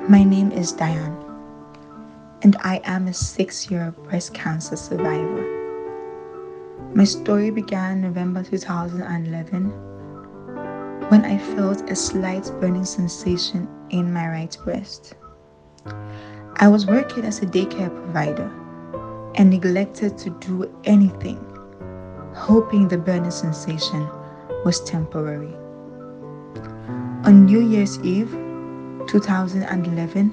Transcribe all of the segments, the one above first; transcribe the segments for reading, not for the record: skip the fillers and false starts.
My name is Diane, and I am a 6-year breast cancer survivor. My story began November 2011 when I felt a slight burning sensation in my right breast. I was working as a daycare provider and neglected to do anything, hoping the burning sensation was temporary. On New Year's Eve 2011,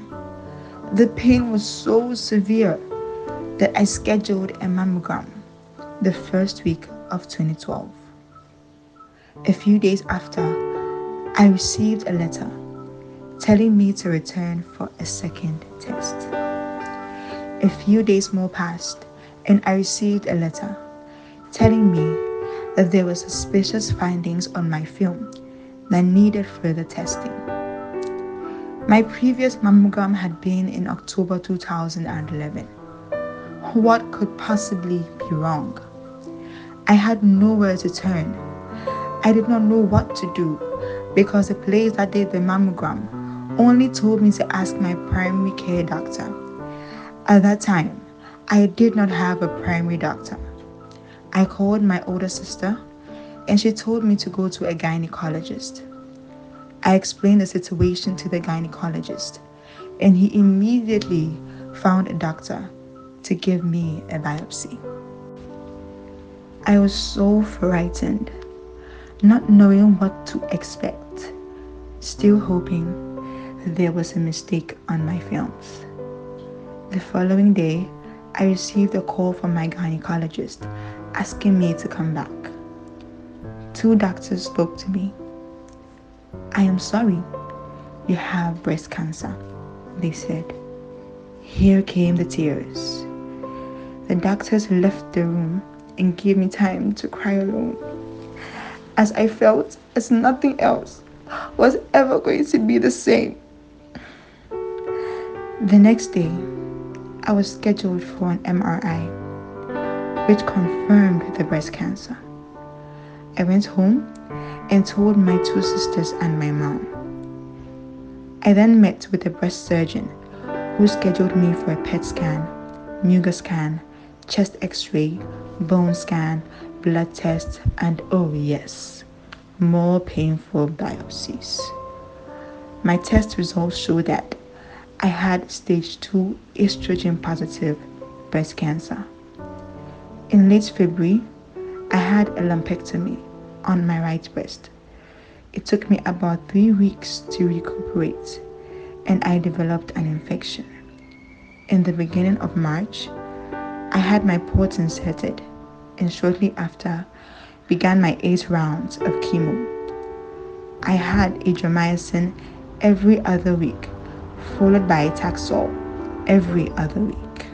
the pain was so severe that I scheduled a mammogram the first week of 2012. A few days after, I received a letter telling me to return for a second test. A few days more passed, and I received a letter telling me that there were suspicious findings on my film that needed further testing. My previous mammogram had been in October 2011. What could possibly be wrong? I had nowhere to turn. I did not know what to do because the place that did the mammogram only told me to ask my primary care doctor. At that time, I did not have a primary doctor. I called my older sister and she told me to go to a gynecologist. I explained the situation to the gynecologist and he immediately found a doctor to give me a biopsy. I was so frightened, not knowing what to expect, still hoping that there was a mistake on my films. The following day, I received a call from my gynecologist asking me to come back. 2 doctors spoke to me. "I am sorry, you have breast cancer," they said. Here came the tears. The doctors left the room and gave me time to cry alone, as I felt as nothing else was ever going to be the same. The next day, I was scheduled for an MRI, which confirmed the breast cancer. I went home and told my 2 sisters and my mom. I then met with a breast surgeon who scheduled me for a PET scan, Muga scan, chest x-ray, bone scan, blood test, and oh yes, more painful biopsies. My test results show that I had stage 2 estrogen positive breast cancer. In late February, I had a lumpectomy on my right breast. It took me about 3 weeks to recuperate, and I developed an infection. In the beginning of March, I had my port inserted, and shortly after, began my 8 rounds of chemo. I had adriamycin every other week, followed by Taxol every other week.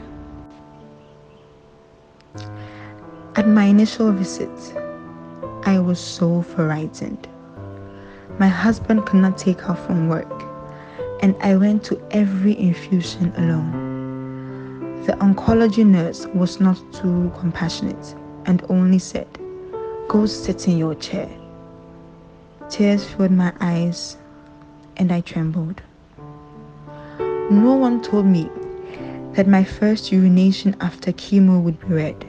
At my initial visit, I was so frightened. My husband could not take off from work, and I went to every infusion alone. The oncology nurse was not too compassionate and only said, "Go sit in your chair." Tears filled my eyes and I trembled. No one told me that my first urination after chemo would be red.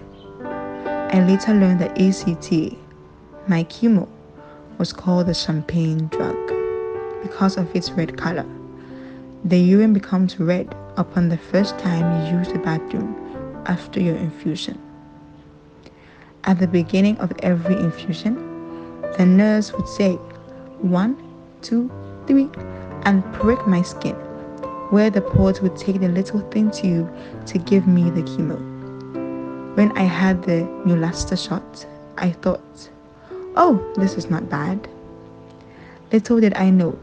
I later learned that ACT, my chemo, was called the champagne drug because of its red color. The urine becomes red upon the first time you use the bathroom after your infusion. At the beginning of every infusion, the nurse would say 1, 2, 3 and prick my skin, where the port would take the little thin tube to give me the chemo. When I had the Neulasta shot, I thought, "Oh, this is not bad." Little did I know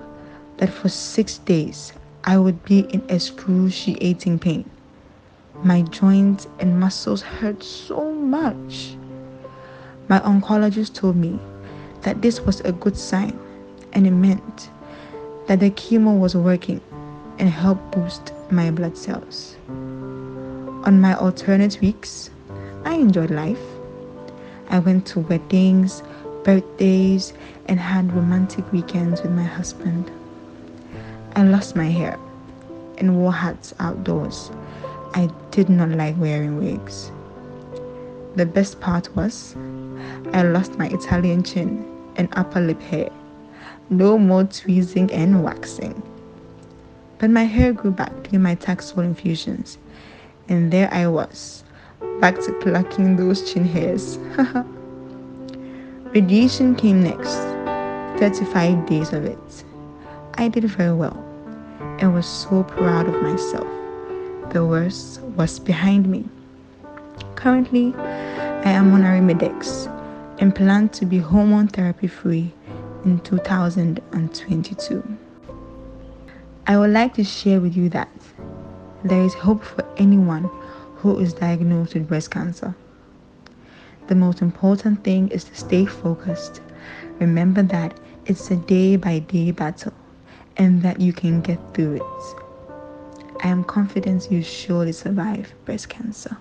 that for 6 days I would be in excruciating pain. My joints and muscles hurt so much. My oncologist told me that this was a good sign, and it meant that the chemo was working and helped boost my blood cells. On my alternate weeks, I enjoyed life. I went to weddings, birthdays, and had romantic weekends with my husband. I lost my hair, and wore hats outdoors. I did not like wearing wigs. The best part was I lost my Italian chin and upper lip hair. No more tweezing and waxing. But my hair grew back during my taxol infusions, and there I was, back to plucking those chin hairs. Radiation came next, 35 days of it. I did very well and was so proud of myself. The worst was behind me. Currently, I am on Arimidex and plan to be hormone therapy free in 2022. I would like to share with you that there is hope for anyone who is diagnosed with breast cancer. The most important thing is to stay focused. Remember that it's a day-by-day battle and that you can get through it. I am confident you surely survive breast cancer.